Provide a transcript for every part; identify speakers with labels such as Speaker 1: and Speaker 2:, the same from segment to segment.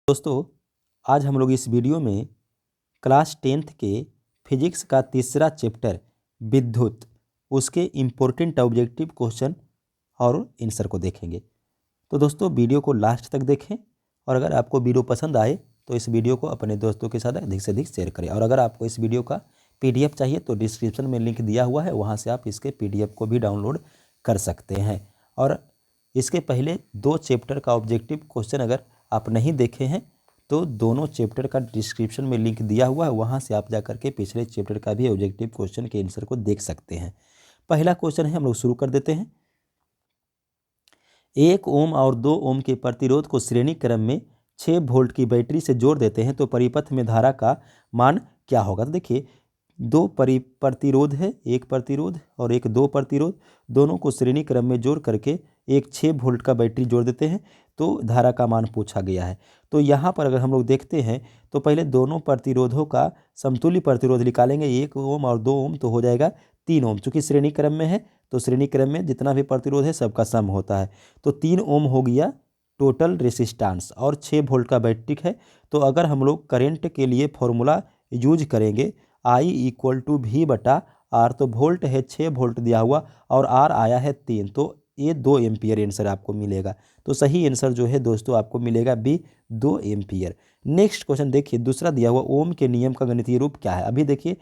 Speaker 1: दोस्तों, आज हम लोग इस वीडियो में क्लास 10th के फिजिक्स का तीसरा चैप्टर विद्युत उसके इम्पोर्टेंट ऑब्जेक्टिव क्वेश्चन और आंसर को देखेंगे। तो दोस्तों, वीडियो को लास्ट तक देखें और अगर आपको वीडियो पसंद आए तो इस वीडियो को अपने दोस्तों के साथ अधिक से अधिक शेयर करें। और अगर आपको इस वीडियो का PDF चाहिए तो डिस्क्रिप्शन में लिंक दिया हुआ है, वहाँ से आप इसके PDF को भी डाउनलोड कर सकते हैं। और इसके पहले 2 चैप्टर का ऑब्जेक्टिव क्वेश्चन अगर आप नहीं देखे हैं तो दोनों चैप्टर का डिस्क्रिप्शन में लिंक दिया हुआ है, वहाँ से आप जाकर के पिछले चैप्टर का भी ऑब्जेक्टिव क्वेश्चन के आंसर को देख सकते हैं। पहला क्वेश्चन है, हम लोग शुरू कर देते हैं। 1 ओम और 2 ओम के प्रतिरोध को श्रेणी क्रम में 6 वोल्ट की बैटरी से जोड़ देते हैं तो परिपथ में धारा का मान क्या होगा। तो देखिए, 2 प्रतिरोध है, एक प्रतिरोध और एक 2 प्रतिरोध, दोनों को श्रेणी क्रम में जोड़ करके एक 6 वोल्ट का बैटरी जोड़ देते हैं तो धारा का मान पूछा गया है। तो यहाँ पर अगर हम लोग देखते हैं तो पहले दोनों प्रतिरोधों का समतुल्य प्रतिरोध निकालेंगे। 1 ओम और 2 ओम तो हो जाएगा 3 ओम। चूँकि श्रेणी क्रम में है तो श्रेणी क्रम में जितना भी प्रतिरोध है सबका सम होता है। तो 3 ओम हो गया टोटल रेसिस्टेंस और 6 वोल्ट का बैटरी है। तो अगर हम लोग करंट के लिए फॉर्मूला यूज करेंगे I = V/R, तो वोल्ट है 6 वोल्ट दिया हुआ और R आया है 3, तो ये 2 एम्पियर आंसर आपको मिलेगा। तो सही आंसर जो है दोस्तों आपको मिलेगा B, 2 एम्पियर। नेक्स्ट क्वेश्चन देखिए, दूसरा दिया हुआ ओम के नियम का गणितीय रूप क्या है। अभी देखिए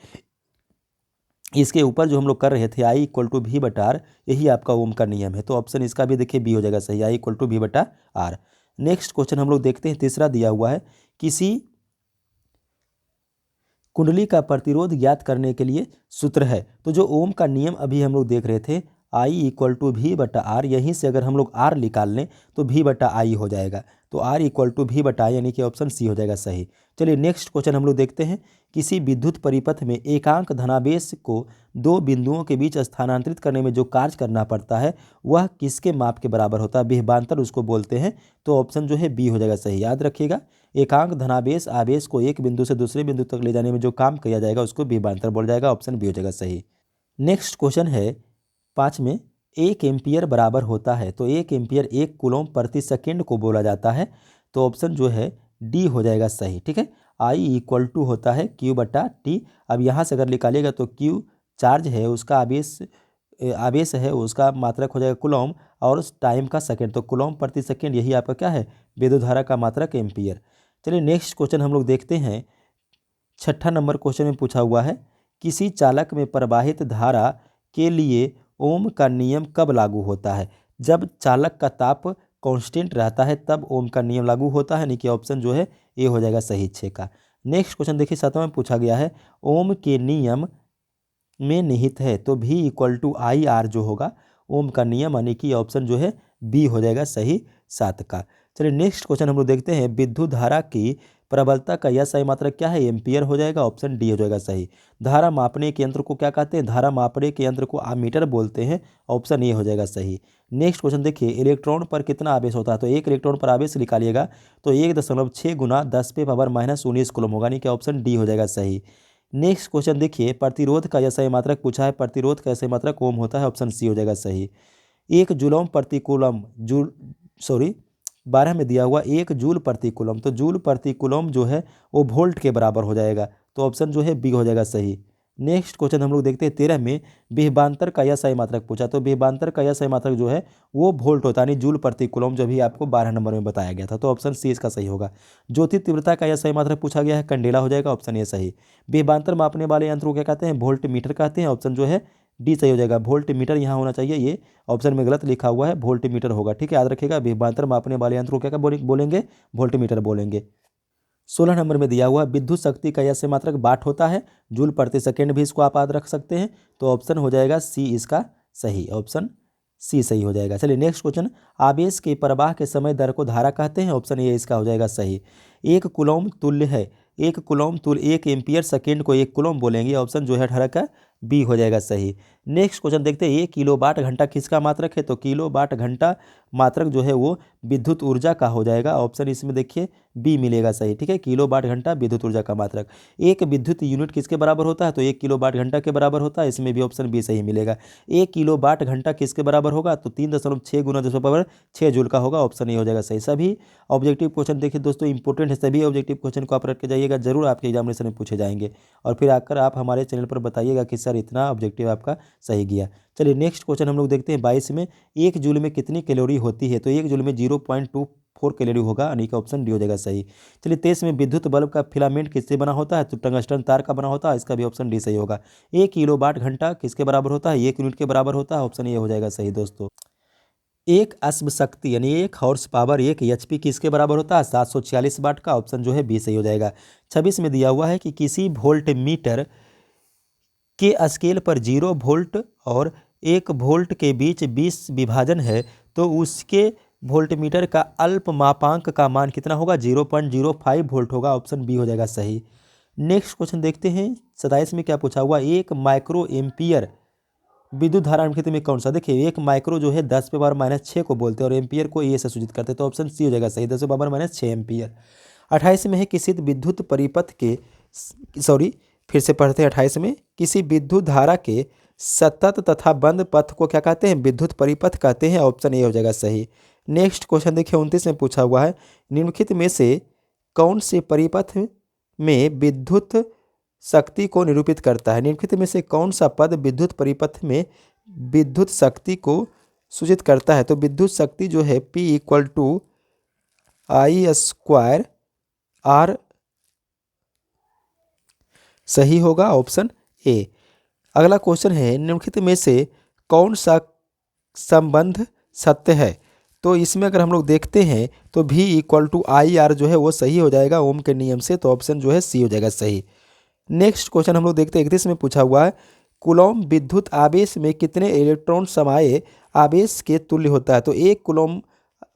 Speaker 1: इसके ऊपर जो हम लोग कर रहे थे I = V/R, यही आपका ओम का नियम है। तो ऑप्शन इसका भी देखिए B हो जाएगा सही, I = V/R। नेक्स्ट क्वेश्चन हम लोग देखते हैं, तीसरा दिया हुआ है, किसी कुंडली का प्रतिरोध ज्ञात करने के लिए सूत्र है। तो जो ओम का नियम अभी हम लोग देख रहे थे I = V/R, यहीं से अगर हम लोग R निकाल लें तो V/I हो जाएगा। तो R = V/I यानी कि ऑप्शन C हो जाएगा सही। चलिए नेक्स्ट क्वेश्चन हम लोग देखते हैं, किसी विद्युत परिपथ में एकांक धनावेश को 2 बिंदुओं के बीच स्थानांतरित करने में जो कार्य करना पड़ता है वह किसके माप के बराबर होता है। विभवांतर उसको बोलते हैं। तो ऑप्शन जो है B हो जाएगा सही। याद रखिएगा, एकांक धनावेश आवेश को एक बिंदु से दूसरे बिंदु तक ले जाने में जो काम किया जाएगा उसको विभवांतर बोला जाएगा। ऑप्शन B हो जाएगा सही। नेक्स्ट क्वेश्चन है 5 में, 1 एम्पियर बराबर होता है तो 1 एम्पियर 1 कूलम प्रति सेकेंड को बोला जाता है। तो ऑप्शन जो है D हो जाएगा सही। ठीक है, I = होता है Q/T। अब यहाँ से अगर निकालिएगा तो Q चार्ज है, उसका आवेश है, उसका मात्रक हो जाएगा कूलम और टाइम का सेकंड, तो कूलम प्रति सेकंड यही आपका क्या है, विद्युत धारा का मात्रक एम्पियर। चलिए नेक्स्ट क्वेश्चन हम लोग देखते हैं। 6ठा नंबर क्वेश्चन में पूछा हुआ है, किसी चालक में प्रवाहित धारा के लिए ओम का नियम कब लागू होता है। जब चालक का ताप कांस्टेंट रहता है तब ओम का नियम लागू होता है, यानी कि ऑप्शन जो है ए हो जाएगा सही 6 का। नेक्स्ट क्वेश्चन देखिए 7वां में पूछा गया है, ओम के नियम में निहित है तो V = IR जो होगा ओम का नियम, यानी कि ऑप्शन जो है B हो जाएगा सही 7 का। चलिए नेक्स्ट क्वेश्चन हम लोग देखते हैं, विद्युत धारा की प्रबलता का यह सही मात्रक क्या है, एम्पियर हो जाएगा। ऑप्शन D हो जाएगा सही। धारा मापने के यंत्र को क्या कहते हैं, धारा मापने के यंत्र को अमीटर बोलते हैं। ऑप्शन ए हो जाएगा सही। नेक्स्ट क्वेश्चन देखिए, इलेक्ट्रॉन पर कितना आवेश होता है। तो 1 इलेक्ट्रॉन पर आवेश निकालिएगा तो 1.6 × 10⁻−19 कूलम होगा, यानी कि ऑप्शन D हो जाएगा सही। नेक्स्ट क्वेश्चन देखिए, प्रतिरोध का यह सही मात्रक पूछा है, प्रतिरोध का सही मात्रक ओम होता है। ऑप्शन C हो जाएगा सही। 1 जूलम प्रति कूलम 12 में दिया हुआ 1 जूल प्रति कूलम, तो जूल प्रति कूलम जो है वो वोल्ट के बराबर हो जाएगा। तो ऑप्शन जो है B हो जाएगा सही। नेक्स्ट क्वेश्चन हम लोग देखते हैं 13 में, विभवांतर का यह सही मात्रक पूछा। तो विभवांतर का यह सही मात्रक जो है वो वोल्ट होता है, यानी जूल प्रति कूलम, जो भी आपको 12 नंबर में बताया गया था। तो ऑप्शन C इसका सही होगा। ज्योति तीव्रता का यह सही मात्रक पूछा गया है, कैंडेला हो जाएगा। ऑप्शन ए सही। विभवांतर मापने वाले यंत्र को क्या कहते हैं, वोल्ट मीटर कहते हैं। ऑप्शन जो है D सही हो जाएगा। वोल्ट मीटर यहाँ होना चाहिए, ये ऑप्शन में गलत लिखा हुआ है, वोल्ट मीटर होगा। ठीक है, याद रखिएगा, विभवांतर मापने वाले यंत्र को क्या बोलेंगे, वोल्ट मीटर बोलेंगे। 16 नंबर में दिया हुआ विद्युत शक्ति का यह सही मात्रक वाट होता है, जूल प्रति सेकेंड भी इसको आप याद रख सकते हैं। तो ऑप्शन हो जाएगा C इसका सही। ऑप्शन C सही हो जाएगा। चलिए नेक्स्ट क्वेश्चन, आवेश के प्रवाह के समय दर को धारा कहते हैं। ऑप्शन ए इसका हो जाएगा सही। 1 कूलम तुल्य है, 1 कूलम तुल्य 1 एम्पियर सेकेंड को 1 कूलम बोलेंगे। ऑप्शन जो है 18 का बी हो जाएगा सही। नेक्स्ट क्वेश्चन देखते हैं, 1 किलोवाट घंटा किसका मात्रक है? तो किलोवाट घंटा मात्रक जो है वो विद्युत ऊर्जा का हो जाएगा। ऑप्शन इसमें देखिए बी मिलेगा सही। ठीक है, किलोवाट घंटा विद्युत ऊर्जा का मात्रक। एक विद्युत यूनिट किसके बराबर होता है? तो 1 किलोवाट घंटा के बराबर होता है। इसमें भी ऑप्शन बी सही मिलेगा। 1 किलोवाट घंटा किसके बराबर होगा? तो 3.6 गुना 10⁻6 जूल का होगा। ऑप्शन ए हो जाएगा सही। सभी ऑब्जेक्टिव क्वेश्चन देखिए दोस्तों इंपॉर्टेंट है, सभी ऑब्जेक्टिव क्वेश्चन को आप रट के जाइएगा, जरूर आपके एग्जामिनेशन में पूछे जाएंगे। और फिर आकर आप हमारे चैनल पर बताइएगा कि सर इतना ऑब्जेक्टिव आपका सही गया। चलिए नेक्स्ट क्वेश्चन हम लोग देखते हैं 22 में, 1 जूल में कितनी कैलोरी होती है? तो 1 जूल में 0.24 कैलोरी होगा, यानी कि ऑप्शन डी हो जाएगा सही। चलिए 23 में, विद्युत बल्ब का फिलामेंट किससे बना होता है? तो टंगस्टन तार का बना होता है। इसका भी ऑप्शन डी सही होगा। 1 किलोवाट घंटा किसके बराबर होता है? 1 यूनिट के बराबर होता है। ऑप्शन ए हो जाएगा सही दोस्तों। एक अश्व शक्ति यानी 1 हॉर्स पावर 1 HP किसके बराबर होता है? 746 वाट का। ऑप्शन जो है बी सही हो जाएगा। 26 में दिया हुआ है कि किसी वोल्ट मीटर के स्केल पर 0 वोल्ट और 1 वोल्ट के बीच 20 विभाजन है, तो उसके वोल्टमीटर का अल्प मापांक का मान कितना होगा? 0.05 वोल्ट होगा। ऑप्शन बी हो जाएगा सही। नेक्स्ट क्वेश्चन देखते हैं 27 में क्या पूछा हुआ? 1 माइक्रो एम्पियर विद्युत धारा निम्नलिखित में कौन सा? देखिए 1 माइक्रो जो है 10⁻⁻6 को बोलते हैं और एम्पियर को ए से सूचित करते हैं, तो ऑप्शन सी हो जाएगा सही, 10⁻⁻6 एम्पियर। 28 में है किसी विद्युत परिपथ के फिर से पढ़ते हैं 28 में, किसी विद्युत धारा के सतत तथा बंद पथ को क्या कहते हैं? विद्युत परिपथ कहते हैं। ऑप्शन ए हो जाएगा सही। नेक्स्ट क्वेश्चन देखिए 29 में पूछा हुआ है, निम्नलिखित में से कौन से परिपथ में विद्युत शक्ति को निरूपित करता है? निम्नलिखित में से कौन सा पद विद्युत परिपथ में विद्युत शक्ति को सूचित करता है? तो विद्युत शक्ति जो है P = I² सही होगा। Option A. अगला क्वेश्चन है, निम्नलिखित में से कौन सा संबंध सत्य है? तो इसमें अगर हम लोग देखते हैं तो V = IR जो है वो सही हो जाएगा ओम के नियम से, तो ऑप्शन जो है सी हो जाएगा सही। नेक्स्ट क्वेश्चन हम लोग देखते हैं 31 में पूछा हुआ है, कूलॉम विद्युत आवेश में कितने इलेक्ट्रॉन समाये आवेश के तुल्य होता है? तो 1 कूलॉम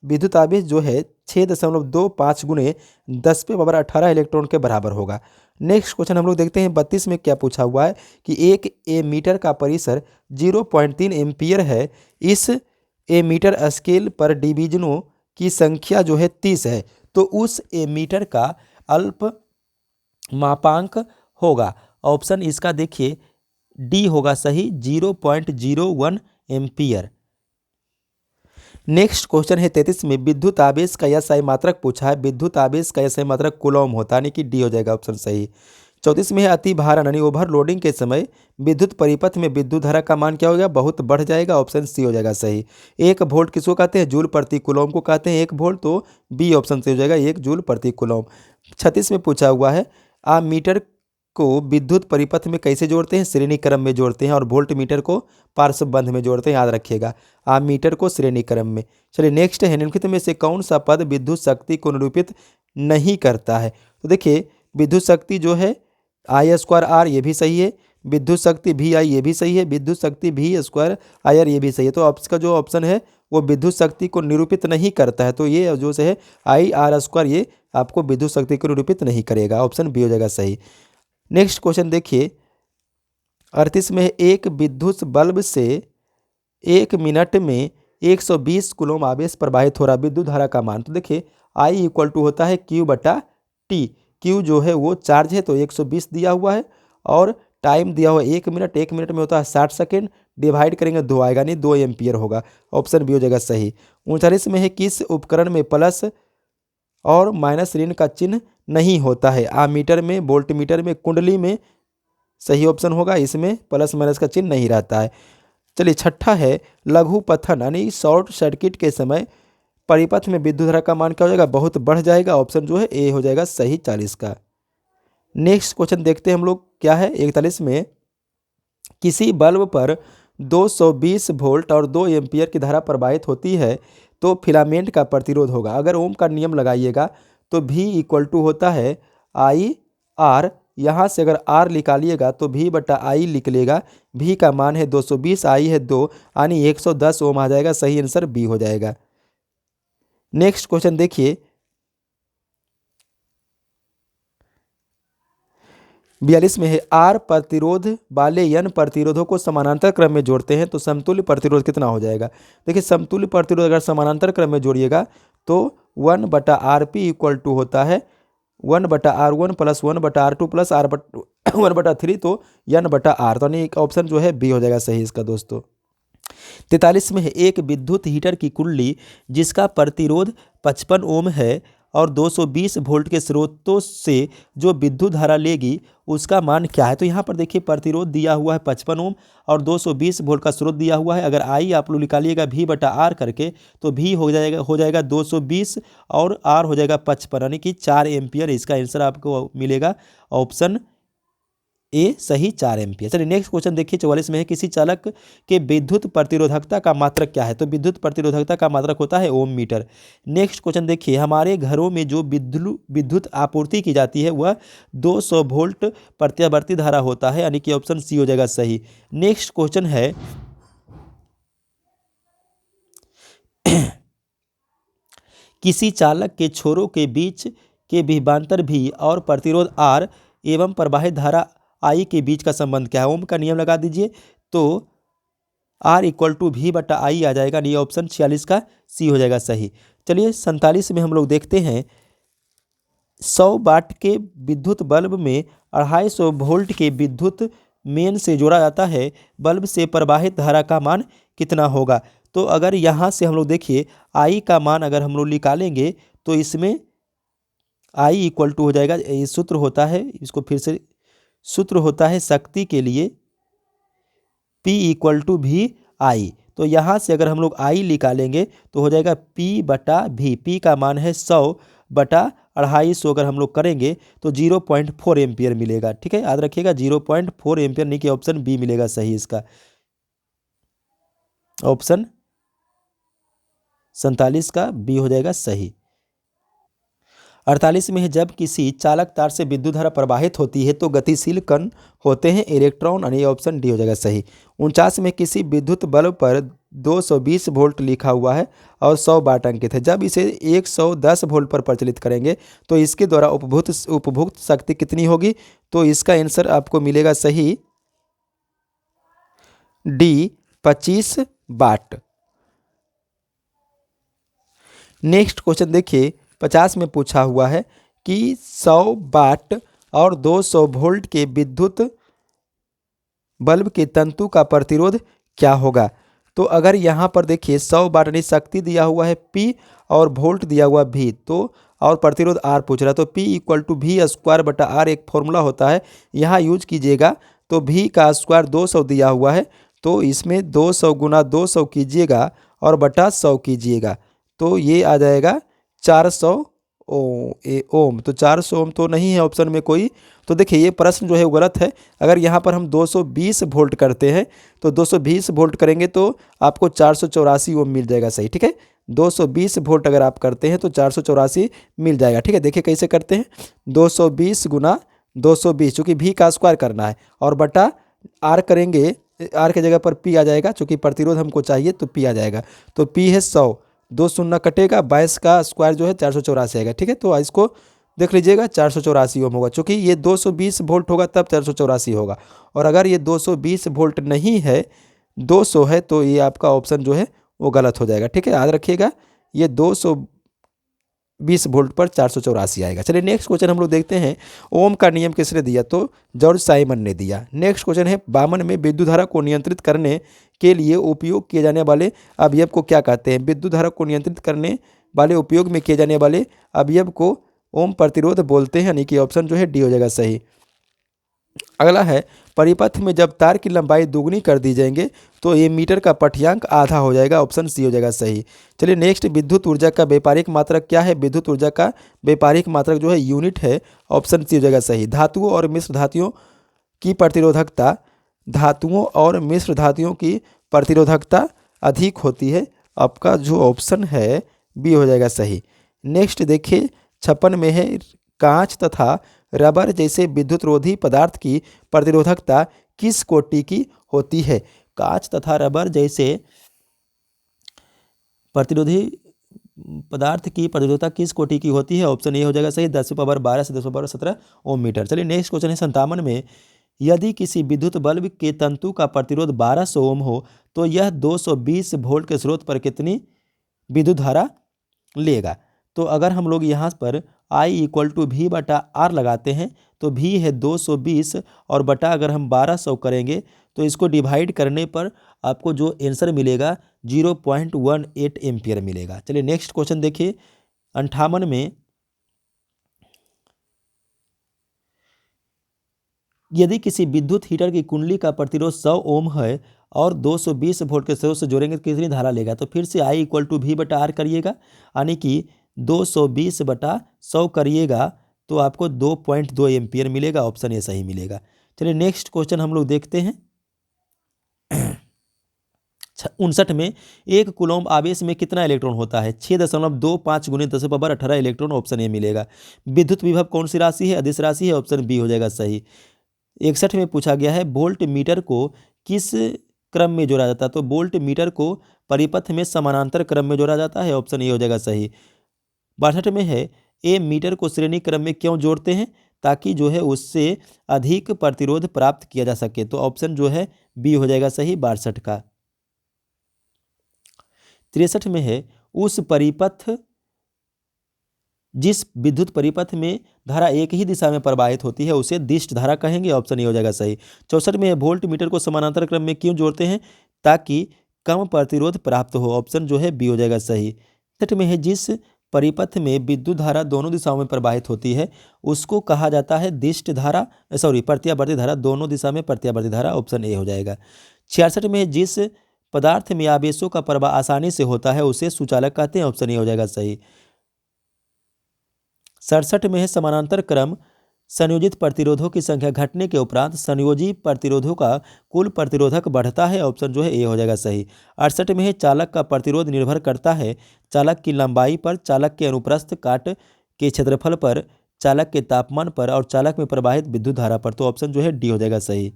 Speaker 1: विद्युत आवेश जो है 6.25 गुने 10⁻18 इलेक्ट्रॉन के बराबर होगा। नेक्स्ट क्वेश्चन हम लोग देखते हैं 32 में क्या पूछा हुआ है कि एक एमीटर का परिसर 0.3 एम्पियर है, इस एमीटर स्केल पर डिवीजनों की संख्या जो है 30 है, तो उस एमीटर का अल्प मापांक होगा। ऑप्शन इसका देखिए डी होगा सही, 0.01 एम्पियर। नेक्स्ट क्वेश्चन है 33 में, विद्युत आवेश का SI मात्रक पूछा है। विद्युत आवेश का SI मात्रक कूलॉम होता है, यानी कि डी हो जाएगा ऑप्शन सही। 34 में है, अति भारण यानी ओवरलोडिंग के समय विद्युत परिपथ में विद्युत धारा का मान क्या होगा? बहुत बढ़ जाएगा। ऑप्शन सी हो जाएगा सही। 1 वोल्ट किसको कहते हैं? जूल प्रति कूलॉम को कहते हैं 1 वोल्ट, तो बी ऑप्शन से हो जाएगा 1 जूल प्रति कूलॉम। 36 में पूछा हुआ है, मीटर को विद्युत परिपथ में कैसे जोड़ते हैं? श्रेणी क्रम में जोड़ते हैं, और वोल्ट मीटर को पार्श्व बंध में जोड़ते हैं, याद रखिएगा। मीटर को श्रेणी क्रम में। चलिए नेक्स्ट है, निम्नलिखित में से कौन सा पद विद्युत शक्ति को निरूपित नहीं करता है? तो देखिए विद्युत शक्ति जो है I²R ये भी सही है, विद्युत शक्ति VI ये भी सही है, विद्युत शक्ति V² ये भी सही है। तो आपका जो ऑप्शन है वो विद्युत शक्ति को निरूपित नहीं करता है, तो ये जो है IR² ये आपको विद्युत शक्ति को निरूपित नहीं करेगा। ऑप्शन बी हो जाएगा सही। नेक्स्ट क्वेश्चन देखिए 38 में, एक विद्युत बल्ब से 1 मिनट में 120 कूलॉम आवेश प्रवाहित हो रहा, विद्युत धारा का मान। तो देखिए I = होता है Q/T। Q जो है वो चार्ज है, तो 120 दिया हुआ है, और टाइम दिया हुआ है 1 मिनट। 1 मिनट में होता है 60 सेकेंड, डिवाइड करेंगे 2 आएगा, नहीं 2 एम्पियर होगा। ऑप्शन बी हो जाएगा सही। 39 में है, किस उपकरण में प्लस और माइनस ऋण का चिन्ह नहीं होता है? मीटर में, वोल्ट मीटर में, कुंडली में। सही ऑप्शन होगा, इसमें प्लस माइनस का चिन्ह नहीं रहता है। चलिए छठा है, लघु पथन यानी शॉर्ट सर्किट के समय परिपथ में विद्युत धारा का मान क्या हो जाएगा? बहुत बढ़ जाएगा। ऑप्शन जो है ए हो जाएगा सही 40 का। नेक्स्ट क्वेश्चन देखते हैं हम लोग क्या है 41 में, किसी बल्ब पर 220 वोल्ट और 2 एम्पियर की धारा प्रवाहित होती है, तो फिलामेंट का प्रतिरोध होगा। अगर ओम का नियम लगाइएगा तो V = होता है IR, यहाँ से अगर R निकालिएगा तो V/I लिख लेगा। V का मान है 220, I है 2, यानी 110 ओम आ जाएगा। सही आंसर बी हो जाएगा। नेक्स्ट क्वेश्चन देखिए 42 में है आर प्रतिरोध वाले एन प्रतिरोधों को समानांतर क्रम में जोड़ते हैं तो समतुल्य प्रतिरोध कितना हो जाएगा। देखिए समतुल्य प्रतिरोध अगर समानांतर क्रम में जोड़िएगा तो 1/RP इक्वल टू होता है 1/R1 plus 1/R2 plus R1/3 तो N/R, तो यानी ऑप्शन जो है बी हो जाएगा सही इसका दोस्तों। 43 में है एक विद्युत हीटर की कुंडली जिसका प्रतिरोध 55 ओम है और 220 वोल्ट के स्रोतों से जो विद्युत धारा लेगी उसका मान क्या है। तो यहाँ पर देखिए प्रतिरोध दिया हुआ है 55 ओम और 220 वोल्ट का स्रोत दिया हुआ है। अगर आई आप लोग निकालिएगा V/R करके तो V हो जाएगा 220 और R हो जाएगा 55 यानी कि 4 एम्पियर। इसका आंसर आपको मिलेगा ऑप्शन ए सही 4 एम्पियर। चलिए नेक्स्ट क्वेश्चन देखिए 44 में है किसी चालक के विद्युत प्रतिरोधकता का मात्रक क्या है। तो विद्युत प्रतिरोधकता का मात्रक होता है ओम मीटर। नेक्स्ट क्वेश्चन देखिए हमारे घरों में जो विद्युत आपूर्ति की जाती है वह 200 वोल्ट प्रत्यावर्ती धारा होता है यानी कि ऑप्शन सी हो जाएगा सही। नेक्स्ट क्वेश्चन है किसी चालक के छोरों के बीच के विभवांतर भी और प्रतिरोध आर एवं प्रवाहित धारा आई के बीच का संबंध क्या है। ओम का नियम लगा दीजिए तो R इक्वल टू V/I आ जाएगा। ये ऑप्शन 46 का सी हो जाएगा सही। चलिए 47 में हम लोग देखते हैं 100 वाट के विद्युत बल्ब में 250 वोल्ट के विद्युत मेन से जोड़ा जाता है, बल्ब से प्रवाहित धारा का मान कितना होगा। तो अगर यहाँ से हम लोग देखिए I का मान अगर हम लोग निकालेंगे तो इसमें I इक्वल टू हो जाएगा, ये सूत्र होता है, इसको फिर से सूत्र होता है शक्ति के लिए P इक्वल टू VI। तो यहाँ से अगर हम लोग I निकालेंगे तो हो जाएगा P/V। P का मान है 100/250। अगर हम लोग करेंगे तो 0.4 एम्पियर मिलेगा। ठीक है याद रखिएगा 0.4 एम्पियर नहीं कि ऑप्शन बी मिलेगा सही इसका। ऑप्शन 47 का बी हो जाएगा सही। 48 में है जब किसी चालक तार से विद्युत धारा प्रवाहित होती है तो गतिशील कण होते हैं इलेक्ट्रॉन यानी ऑप्शन डी हो जाएगा सही। 49 में किसी विद्युत बल्ब पर 220 वोल्ट लिखा हुआ है और 100 वाट अंकित है, जब इसे 110 वोल्ट पर प्रचलित करेंगे तो इसके द्वारा उपभुक्त शक्ति कितनी होगी। तो इसका आंसर आपको मिलेगा सही डी 25 वाट। नेक्स्ट क्वेश्चन देखिए 50 में पूछा हुआ है कि 100 वाट और 200 वोल्ट के विद्युत बल्ब के तंतु का प्रतिरोध क्या होगा। तो अगर यहाँ पर देखिए 100 वाट यानी शक्ति दिया हुआ है P और वोल्ट दिया हुआ V तो और प्रतिरोध R पूछ रहा है तो P इक्वल टू V²/R एक फॉर्मूला होता है, यहाँ यूज कीजिएगा। तो V का स्क्वायर 200 दिया हुआ है तो इसमें 200 गुना 200 कीजिएगा और बटा 100 कीजिएगा तो ये आ जाएगा 400 ओम। तो 400 ओम तो नहीं है ऑप्शन में कोई। तो देखिए ये प्रश्न जो है वो गलत है। अगर यहाँ पर हम 220 वोल्ट करते हैं तो 220 वोल्ट करेंगे तो आपको 484 ओम मिल जाएगा सही। ठीक है 220 वोल्ट अगर आप करते हैं तो 484 मिल जाएगा। ठीक है देखिए कैसे करते हैं 220 गुना 220 चूँकि V का स्क्वायर करना है और बटा R करेंगे, R के जगह पर P आ जाएगा, चूँकि प्रतिरोध हमको चाहिए तो P आ जाएगा। तो P है 100, 2 शून्य कटेगा, 22 का स्क्वायर जो है 484 आएगा। ठीक है तो इसको देख लीजिएगा 484 ओम होगा, चूँकि ये 220 वोल्ट होगा तब 484 होगा। और अगर ये 220 वोल्ट नहीं है 200 है तो ये आपका ऑप्शन जो है वो गलत हो जाएगा। ठीक है याद रखिएगा ये 220 वोल्ट पर 484 आएगा। चलिए नेक्स्ट क्वेश्चन हम लोग देखते हैं ओम का नियम किसने दिया। तो जॉर्ज साइमन ने दिया। नेक्स्ट क्वेश्चन है 52 में विद्युत धारा को नियंत्रित करने के लिए उपयोग किए जाने वाले अवयव को क्या कहते हैं। विद्युत धारा को नियंत्रित करने वाले उपयोग में किए जाने वाले अवयव को ओम प्रतिरोध बोलते हैं, यानी कि ऑप्शन जो है डी हो जाएगा सही। अगला है परिपथ में जब तार की लंबाई दोगुनी कर दी जाएंगे तो ये मीटर का पठ्यांक आधा हो जाएगा, ऑप्शन सी हो जाएगा सही। चलिए नेक्स्ट विद्युत ऊर्जा का व्यापारिक मात्रक क्या है। विद्युत ऊर्जा का व्यापारिक मात्रक जो है यूनिट है, ऑप्शन सी हो जाएगा सही। धातुओं और मिश्र धातुओं की प्रतिरोधकता, धातुओं और मिश्र धातुओं की प्रतिरोधकता अधिक होती है, आपका जो ऑप्शन है बी हो जाएगा सही। नेक्स्ट देखिए 56 में है कांच तथा रबर जैसे विद्युत रोधी पदार्थ की प्रतिरोधकता किस कोटि की होती है। कांच तथा रबर जैसे प्रतिरोधी पदार्थ की प्रतिरोधकता किस कोटि की होती है? ऑप्शन ए हो जाएगा सही, 10⁻12 से 10⁻17 ओम मीटर। चलिए नेक्स्ट क्वेश्चन है 57 में, यदि किसी विद्युत बल्ब के तंतु का प्रतिरोध 1200 ओम हो तो यह 220 वोल्ट के स्रोत पर कितनी विद्युत धारा लेगा? तो अगर हम लोग यहाँ पर I = V/R लगाते हैं तो V है 220 और बटा अगर हम 1200 करेंगे तो इसको डिवाइड करने पर आपको जो आंसर मिलेगा 0.18 एम्पियर मिलेगा। चलिए नेक्स्ट क्वेश्चन देखिए 58 में, यदि किसी विद्युत हीटर की कुंडली का प्रतिरोध 100 ओम है और 220 वोल्ट के स्रोत से जोड़ेंगे तो कितनी धारा लेगा? तो फिर से I = V/R करिएगा, यानी कि 220/100 करिएगा तो आपको 2.2 एम्पियर मिलेगा। ऑप्शन ए सही मिलेगा। चलिए नेक्स्ट क्वेश्चन हम लोग देखते हैं 59 में, एक कूलम्ब आवेश में कितना इलेक्ट्रॉन होता है? 6.25 × 10⁻18 इलेक्ट्रॉन। ऑप्शन ए मिलेगा। विद्युत विभव कौन सी राशि है? अदिश राशि है। ऑप्शन बी हो जाएगा सही। 61 में पूछा गया है, वोल्ट मीटर को किस क्रम में जोड़ा जाता है? तो वोल्ट मीटर को परिपथ में समानांतर क्रम में जोड़ा जाता है। ऑप्शन ए हो जाएगा सही। 62 में है, ए मीटर को श्रेणी क्रम में क्यों जोड़ते हैं? ताकि जो है उससे अधिक प्रतिरोध प्राप्त किया जा सके। तो ऑप्शन जो है बी हो जाएगा सही 62 का। 63 में है, उस परिपथ जिस विद्युत परिपथ में धारा एक ही दिशा में प्रवाहित होती है उसे दिष्ट धारा कहेंगे। ऑप्शन ए हो जाएगा सही। 64 में है, वोल्ट मीटर को समानांतर क्रम में क्यों जोड़ते हैं? ताकि कम प्रतिरोध प्राप्त हो। ऑप्शन जो है बी हो जाएगा सही। 66 में है, जिस परिपथ में विद्युत धारा दोनों दिशाओं में प्रवाहित होती है उसको कहा जाता है दिष्ट धारा, प्रत्यावर्ती धारा, दोनों दिशा में प्रत्यावर्ती धारा। ऑप्शन ए हो जाएगा। 66 में है, जिस पदार्थ में आवेशों का प्रवाह आसानी से होता है उसे सुचालक कहते हैं। ऑप्शन ए हो जाएगा सही। 67 में है, समानांतर क्रम संयोजित प्रतिरोधों की संख्या घटने के उपरांत संयोजी प्रतिरोधों का कुल प्रतिरोधक बढ़ता है। ऑप्शन जो है ए हो जाएगा सही। 68 में है, चालक का प्रतिरोध निर्भर करता है चालक की लंबाई पर, चालक के अनुप्रस्थ काट के क्षेत्रफल पर, चालक के तापमान पर और चालक में प्रवाहित विद्युत धारा पर। तो ऑप्शन जो है डी हो जाएगा सही।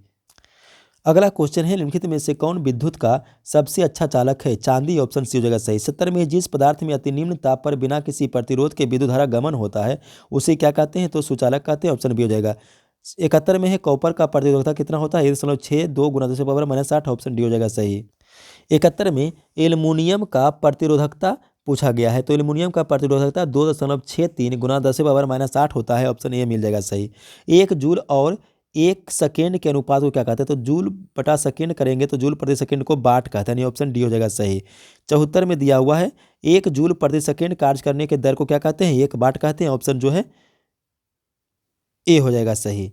Speaker 1: अगला क्वेश्चन है, निम्नलिखित में से कौन विद्युत का सबसे अच्छा चालक है? चांदी। ऑप्शन सी हो जाएगा सही। 70 में, जिस पदार्थ में अति निम्न ताप पर बिना किसी प्रतिरोध के विद्युत धारा गमन होता है उसे क्या कहते हैं? तो सुचालक कहते हैं। ऑप्शन बी हो जाएगा। 71 में है, कॉपर का प्रतिरोधकता कितना होता है? 1.62 × 10⁻−8। ऑप्शन डी हो जाएगा सही। 71 में एल्युमिनियम का प्रतिरोधकता पूछा गया है, तो एल्युमिनियम का प्रतिरोधकता 2.63 × 10⁻−8 होता है। ऑप्शन ए मिल जाएगा सही। 1 जूल और 1 सेकेंड के अनुपात को क्या कहते हैं? तो जूल बटा सेकेंड करेंगे तो जूल प्रति सेकेंड को वाट कहते हैं। ऑप्शन डी हो जाएगा सही। 74 में दिया हुआ है, 1 जूल प्रति सेकेंड कार्य करने के दर को क्या कहते हैं? 1 वाट कहते हैं। ऑप्शन जो है ए हो जाएगा सही।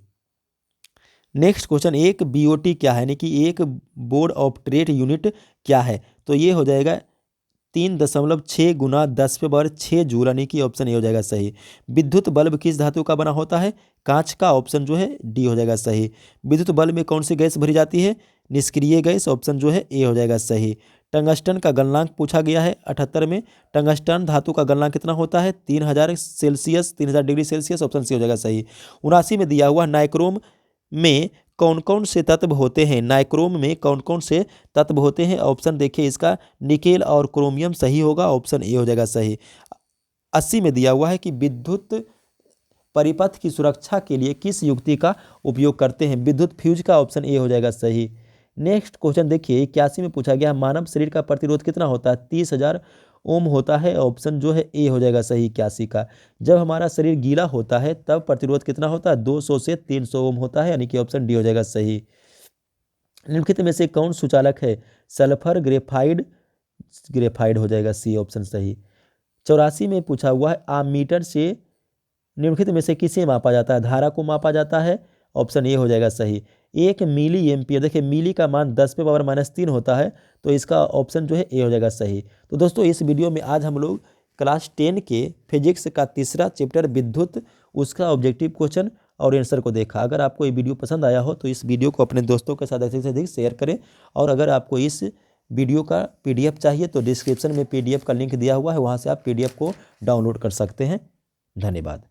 Speaker 1: नेक्स्ट क्वेश्चन, एक BOT क्या है, यानी कि एक बोर्ड ऑफ ट्रेड यूनिट क्या है? तो ये हो जाएगा 3.6 × 10⁻6 जूल, यानी कि ऑप्शन ए हो जाएगा सही। विद्युत बल्ब किस धातु का बना होता है? कांच का। ऑप्शन जो है डी हो जाएगा सही। विद्युत बल्ब में कौन सी गैस भरी जाती है? निष्क्रिय गैस। ऑप्शन जो है ए हो जाएगा सही। टंगस्टन का गलनांक पूछा गया है 78 में, टंगस्टन धातु का गलनांक कितना होता है? 3000 Celsius, 3000 degree Celsius. Option C हो जाएगा सही। 79 में दिया हुआ, नाइक्रोम में कौन कौन से तत्व होते हैं? नाइक्रोम में कौन कौन से तत्व होते हैं? ऑप्शन देखिए इसका, निकेल और क्रोमियम सही होगा। ऑप्शन ए हो जाएगा सही। 80 में दिया हुआ है कि विद्युत परिपथ की सुरक्षा के लिए किस युक्ति का उपयोग करते हैं? विद्युत फ्यूज का। ऑप्शन ए हो जाएगा सही। नेक्स्ट क्वेश्चन देखिए 81 में पूछा गया, मानव शरीर का प्रतिरोध कितना होता है? 30,000 ओम होता है। ऑप्शन जो है ए हो जाएगा सही 81 का। जब हमारा शरीर गीला होता है तब प्रतिरोध कितना होता है? 200 से 300 ओम होता है, यानी कि ऑप्शन डी हो जाएगा सही। निम्नलिखित में से कौन सुचालक है? Sulphur, graphite. ग्रेफाइड हो जाएगा सी। ऑप्शन सही। 84 में पूछा हुआ है, आमीटर से निम्नलिखित में से किसे मापा जाता है? धारा को मापा जाता है। ऑप्शन ए हो जाएगा सही। 1 मिली एम्पियर, देखिए मिली का मान 10⁻³ होता है, तो इसका ऑप्शन जो है ए हो जाएगा सही। तो दोस्तों इस वीडियो में आज हम लोग क्लास 10 के फिजिक्स का तीसरा चैप्टर विद्युत, उसका ऑब्जेक्टिव क्वेश्चन और आंसर को देखा। अगर आपको ये वीडियो पसंद आया हो तो इस वीडियो को अपने दोस्तों के साथ अधिक से अधिक शेयर करें, और अगर आपको इस वीडियो का PDF चाहिए तो डिस्क्रिप्शन में PDF का लिंक दिया हुआ है, वहाँ से आप PDF को डाउनलोड कर सकते हैं। धन्यवाद।